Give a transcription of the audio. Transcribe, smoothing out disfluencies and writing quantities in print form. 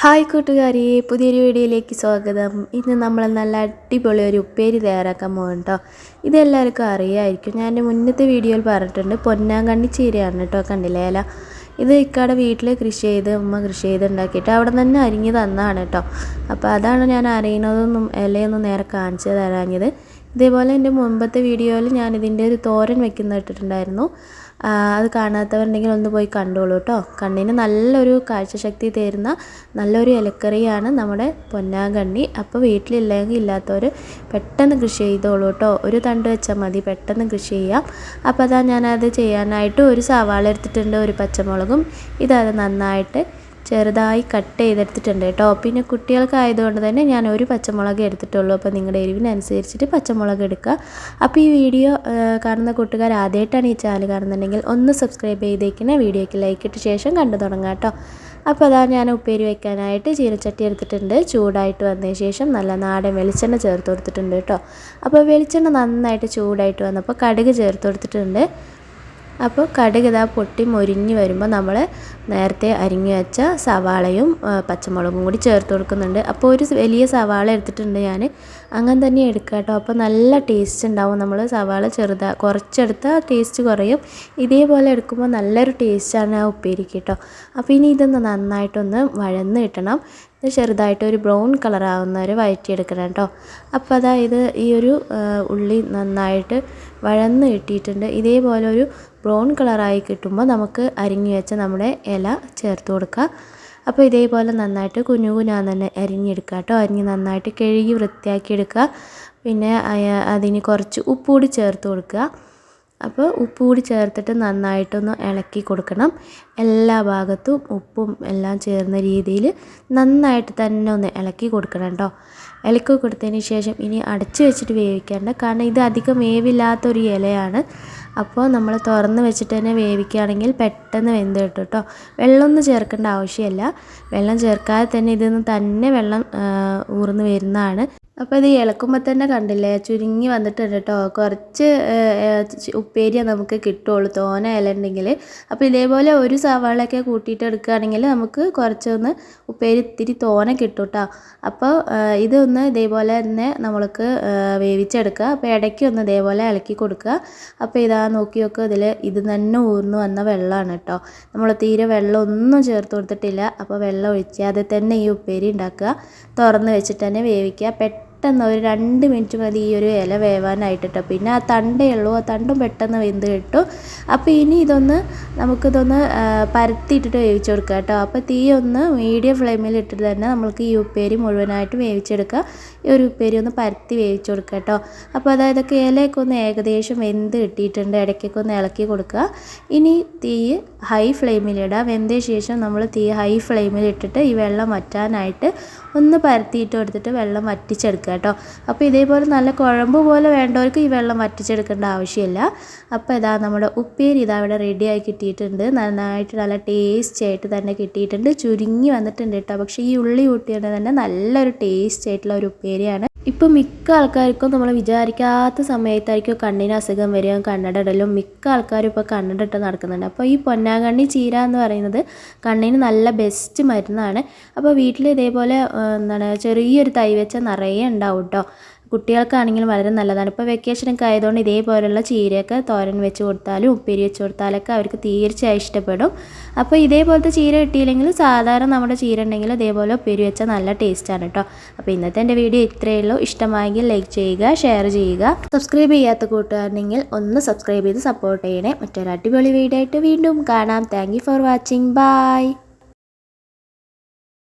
Hi കൂട്ടുകാരി, പുതിയൊരു വീഡിയോയിലേക്ക് സ്വാഗതം. ഇന്ന് നമ്മൾ നല്ല അടിപൊളി ഒരു ഉപ്പേരി തയ്യാറാക്കാൻ പോകും കേട്ടോ. ഇതെല്ലാവർക്കും അറിയാമായിരിക്കും. ഞാൻ എൻ്റെ മുന്നത്തെ വീഡിയോയിൽ പറഞ്ഞിട്ടുണ്ട്. പൊന്നാങ്കണ്ണി ചീരയാണ് കേട്ടോ, കണ്ടില്ലേ ഇല. ഇത് ഇക്കാടെ വീട്ടിൽ കൃഷി ചെയ്ത് ഉമ്മ കൃഷി ചെയ്ത് ഉണ്ടാക്കിയിട്ട് അവിടെ തന്നെ അരിഞ്ഞ് തന്നതാണ് കേട്ടോ. അപ്പോൾ അതാണ് ഞാൻ അറിയുന്നതൊന്നും ഇലയൊന്നും നേരെ കാണിച്ചു തരാഞ്ഞത്. ഇതേപോലെ എൻ്റെ മുമ്പത്തെ വീഡിയോയിൽ ഞാൻ ഇതിൻ്റെ ഒരു തോരൻ വെക്കുന്ന ഇട്ടിട്ടുണ്ടായിരുന്നു. അത് കാണാത്തവരുണ്ടെങ്കിൽ ഒന്ന് പോയി കണ്ടോളൂ കേട്ടോ. കണ്ണിന് നല്ലൊരു കാഴ്ചശക്തി തരുന്ന നല്ലൊരു ഇലക്കറിയാണ് നമ്മുടെ പൊന്നാങ്കണ്ണി. അപ്പോൾ വീട്ടിലില്ലെങ്കിൽ ഇല്ലാത്തവർ പെട്ടെന്ന് കൃഷി ചെയ്തോളൂ കേട്ടോ. ഒരു തണ്ട് വെച്ചാൽ മതി, പെട്ടെന്ന് കൃഷി ചെയ്യാം. അപ്പോൾ അതാ ഞാനത് ചെയ്യാനായിട്ട് ഒരു സവാള എടുത്തിട്ടുണ്ട്, ഒരു പച്ചമുളകും. ഇതത് നന്നായിട്ട് ചെറുതായി കട്ട് ചെയ്തെടുത്തിട്ടുണ്ട് കേട്ടോ. പിന്നെ കുട്ടികൾക്കായതുകൊണ്ട് തന്നെ ഞാൻ ഒരു പച്ചമുളക് എടുത്തിട്ടുള്ളൂ. അപ്പോൾ നിങ്ങളുടെ എരിവിനനുസരിച്ചിട്ട് പച്ചമുളക് എടുക്കുക. അപ്പോൾ ഈ വീഡിയോ കാണുന്ന കൂട്ടുകാർ ആദ്യമായിട്ടാണ് ഈ ചാനൽ കാണുന്നുണ്ടെങ്കിൽ ഒന്ന് സബ്സ്ക്രൈബ് ചെയ്തേക്കുന്ന, വീഡിയോയ്ക്ക് ലൈക്ക് ഇട്ട ശേഷം കണ്ടു തുടങ്ങാം കേട്ടോ. അപ്പോൾ അതാ ഞാൻ ഉപ്പേരി വയ്ക്കാനായിട്ട് ചീനച്ചട്ടി എടുത്തിട്ടുണ്ട്. ചൂടായിട്ട് വന്നതിന് ശേഷം നല്ല നാടൻ വെളിച്ചെണ്ണ ചേർത്ത് കൊടുത്തിട്ടുണ്ട് കേട്ടോ. അപ്പോൾ വെളിച്ചെണ്ണ നന്നായിട്ട് ചൂടായിട്ട് വന്നപ്പോൾ കടുക് ചേർത്ത് കൊടുത്തിട്ടുണ്ട്. അപ്പോൾ കടുക് ഇതാ പൊട്ടി മൊരിഞ്ഞ് വരുമ്പോൾ നമ്മൾ നേരത്തെ അരിഞ്ഞു വെച്ച സവാളയും പച്ചമുളകും കൂടി ചേർത്ത് കൊടുക്കുന്നുണ്ട്. അപ്പോൾ ഒരു വലിയ സവാള എടുത്തിട്ടുണ്ട് ഞാൻ, അങ്ങനെ തന്നെ എടുക്കുക കേട്ടോ. അപ്പോൾ നല്ല ടേസ്റ്റ് ഉണ്ടാവും. നമ്മൾ സവാള കുറച്ചെടുത്താൽ ടേസ്റ്റ് കുറയും. ഇതേപോലെ എടുക്കുമ്പോൾ നല്ലൊരു ടേസ്റ്റാണ് ആ ഉപ്പേരിക്ക് കേട്ടോ. അപ്പോൾ ഇനി ഇതൊന്ന് നന്നായിട്ടൊന്ന് വഴന്ന് കിട്ടണം. ഇത് ചെറുതായിട്ട് ഒരു ബ്രൗൺ കളറാവുന്നവരെ വഴറ്റിയെടുക്കണം കേട്ടോ. അപ്പോൾ അതായത് ഈ ഒരു ഉള്ളി നന്നായിട്ട് വഴന്ന് കിട്ടിയിട്ടുണ്ട്. ഇതേപോലെ ഒരു ബ്രൗൺ കളറായി കിട്ടുമ്പോൾ നമുക്ക് അരിഞ്ഞു വെച്ച നമ്മുടെ ഇല ചേർത്ത് കൊടുക്കുക. അപ്പോൾ ഇതേപോലെ നന്നായിട്ട് കുഞ്ഞു കുഞ്ഞാന്ന് തന്നെ അരിഞ്ഞെടുക്കുക കേട്ടോ. അരിഞ്ഞ് നന്നായിട്ട് കഴുകി വൃത്തിയാക്കി എടുക്കുക. പിന്നെ അതിന് കുറച്ച് ഉപ്പ് കൂടി ചേർത്ത് കൊടുക്കുക. അപ്പോൾ ഉപ്പ് കൂടി ചേർത്തിട്ട് നന്നായിട്ടൊന്ന് ഇളക്കി കൊടുക്കണം. എല്ലാ ഭാഗത്തും ഉപ്പും എല്ലാം ചേർന്ന രീതിയിൽ നന്നായിട്ട് തന്നെ ഒന്ന് ഇളക്കി കൊടുക്കണം കേട്ടോ. ഇളക്കി കൊടുത്തതിന് ശേഷം ഇനി അടച്ച് വെച്ചിട്ട് വേവിക്കേണ്ട, കാരണം ഇത് അധികം വേവില്ലാത്തൊരു ഇലയാണ്. അപ്പോൾ നമ്മൾ തുറന്ന് വെച്ചിട്ട് തന്നെ വേവിക്കുകയാണെങ്കിൽ പെട്ടെന്ന് വെന്ത് കിട്ടും കേട്ടോ. വെള്ളമൊന്നും ചേർക്കേണ്ട ആവശ്യമില്ല. വെള്ളം ചേർക്കാതെ തന്നെ ഇതിൽ തന്നെ വെള്ളം ഊർന്ന് വരുന്നതാണ്. അപ്പോൾ ഇത് ഇളക്കുമ്പോൾ തന്നെ കണ്ടില്ലേ, ചുരുങ്ങി വന്നിട്ടുണ്ട് കേട്ടോ. കുറച്ച് ഉപ്പേരിയെ നമുക്ക് കിട്ടുള്ളൂ, തോന ഇല ഉണ്ടെങ്കിൽ. അപ്പോൾ ഇതേപോലെ ഒരു സവാളയൊക്കെ കൂട്ടിയിട്ട് എടുക്കുകയാണെങ്കിൽ നമുക്ക് കുറച്ചൊന്ന് ഉപ്പേരി ഇത്തിരി തോന കിട്ടും കേട്ടോ. അപ്പോൾ ഇതൊന്ന് ഇതേപോലെ തന്നെ നമ്മൾക്ക് വേവിച്ചെടുക്കുക. അപ്പോൾ ഇടയ്ക്ക് ഒന്ന് ഇതേപോലെ ഇളക്കി കൊടുക്കുക. അപ്പോൾ ഇതാ നോക്കി നോക്കുക, ഇത് തന്നെ ഊർന്ന് വന്ന വെള്ളമാണ് കേട്ടോ. നമ്മൾ തീരെ വെള്ളം ഒന്നും ചേർത്ത് കൊടുത്തിട്ടില്ല. അപ്പോൾ വെള്ളം ഒഴിക്കാതെ തന്നെ ഈ ഉപ്പേരി ഉണ്ടാക്കുക. തുറന്ന് വെച്ചിട്ട് തന്നെ വേവിക്കുക. പെട്ടെന്ന് ഒരു 2 മിനിറ്റ് മതി ഈ ഒരു ഇല വേവാനായിട്ട് കേട്ടോ. പിന്നെ ആ തണ്ടേ ഉള്ളൂ, ആ തണ്ടും പെട്ടെന്ന് വെന്ത് കിട്ടും. അപ്പോൾ ഇനി നമുക്കിതൊന്ന് പരത്തിയിട്ടിട്ട് വേവിച്ച് കൊടുക്കുക കേട്ടോ. അപ്പോൾ തീ ഒന്ന് മീഡിയം ഫ്ലെയിമിൽ ഇട്ടിട്ട് തന്നെ നമ്മൾക്ക് ഈ ഉപ്പേരി മുഴുവനായിട്ട് വേവിച്ചെടുക്കുക. ഈ ഒരു ഉപ്പേരി ഒന്ന് പരത്തി വേവിച്ച് കൊടുക്കുക കേട്ടോ. അപ്പോൾ അതായത് ഇലയൊക്കെ ഒന്ന് ഏകദേശം വെന്ത് കിട്ടിയിട്ടുണ്ട്. ഇടയ്ക്കൊക്കെ ഒന്ന് ഇളക്കി കൊടുക്കുക. ഇനി തീ ഹൈ ഫ്ലെയിമിലിടുക. വെന്തതിന് ശേഷം നമ്മൾ തീ ഹൈ ഫ്ലെയിമിൽ ഇട്ടിട്ട് ഈ വെള്ളം വറ്റാനായിട്ട് ഒന്ന് പരത്തിയിട്ട് കൊടുത്തിട്ട് വെള്ളം വറ്റിച്ചെടുക്കുക കേട്ടോ. അപ്പോൾ ഇതേപോലെ നല്ല കുഴമ്പ് പോലെ വേണ്ടവർക്ക് ഈ വെള്ളം വറ്റിച്ചെടുക്കേണ്ട ആവശ്യമില്ല. അപ്പോൾ ഇതാ നമ്മുടെ ഉപ്പേരി ഇതാ ഇവിടെ റെഡിയായി കിട്ടിയിട്ടുണ്ട്. നന്നായിട്ട് നല്ല ടേസ്റ്റ് ആയിട്ട് തന്നെ കിട്ടിയിട്ടുണ്ട്. ചുരുങ്ങി വന്നിട്ടുണ്ട് കേട്ടോ. പക്ഷേ ഈ ഉള്ളി കൂട്ടിയത് തന്നെ നല്ലൊരു ടേസ്റ്റ് ആയിട്ടുള്ള ഒരു ഉപ്പേരിയാണ്. ഇപ്പോൾ മിക്ക ആൾക്കാർക്കും നമ്മൾ വിചാരിക്കാത്ത സമയത്തായിരിക്കും കണ്ണിന് അസുഖം വരികയും കണ്ണട ഇടലും. മിക്ക ആൾക്കാരും ഇപ്പോൾ കണ്ണട ഇട്ട് നടക്കുന്നുണ്ട്. അപ്പോൾ ഈ പൊന്നാങ്കണ്ണി ചീര എന്ന് പറയുന്നത് കണ്ണിന് നല്ല ബെസ്റ്റ് മരുന്നാണ്. അപ്പോൾ വീട്ടിൽ ഇതേപോലെ ചെറിയൊരു തൈ വെച്ചാൽ നിറയെ ഉണ്ടാവും കേട്ടോ. കുട്ടികൾക്കാണെങ്കിലും വളരെ നല്ലതാണ്. ഇപ്പോൾ വെക്കേഷനൊക്കെ ആയതുകൊണ്ട് ഇതേപോലെയുള്ള ചീരയൊക്കെ തോരൻ വെച്ച് കൊടുത്താലും ഉപ്പേരി വെച്ച് കൊടുത്താലൊക്കെ അവർക്ക് തീർച്ചയായും ഇഷ്ടപ്പെടും. അപ്പോൾ ഇതേപോലത്തെ ചീര കിട്ടിയില്ലെങ്കിൽ സാധാരണ നമ്മുടെ ചീര ഉണ്ടെങ്കിൽ ഇതേപോലെ ഉപ്പേരി വെച്ചാൽ നല്ല ടേസ്റ്റാണ് കേട്ടോ. അപ്പോൾ ഇന്നത്തെ എൻ്റെ വീഡിയോ ഇത്രയേ ഉള്ളൂ. ഇഷ്ടമായെങ്കിൽ ലൈക്ക് ചെയ്യുക, ഷെയർ ചെയ്യുക. സബ്സ്ക്രൈബ് ചെയ്യാത്ത കൂട്ടുകാരുണ്ടെങ്കിൽ ഒന്ന് സബ്സ്ക്രൈബ് ചെയ്ത് സപ്പോർട്ട് ചെയ്യണേ. മറ്റൊരു അടിപൊളി വീഡിയോ ആയിട്ട് വീണ്ടും കാണാം. Thank you for watching. By.